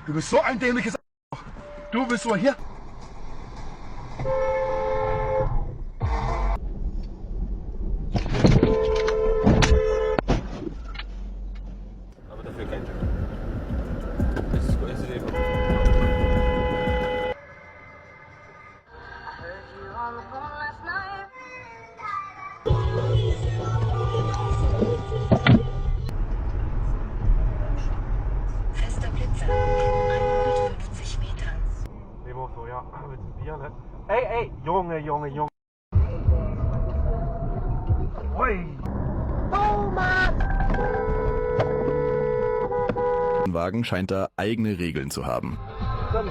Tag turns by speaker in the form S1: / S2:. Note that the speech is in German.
S1: du bist so ein dämliches. Du bist so hier.
S2: Aber dafür kein Job. Es ist eben.
S3: Fester Blitzer in 150 Metern.
S2: Nemo so, ja, mit dem Bier, ne? Ey, Junge. Ui.
S4: Wagen scheint da eigene Regeln zu haben.
S2: Dann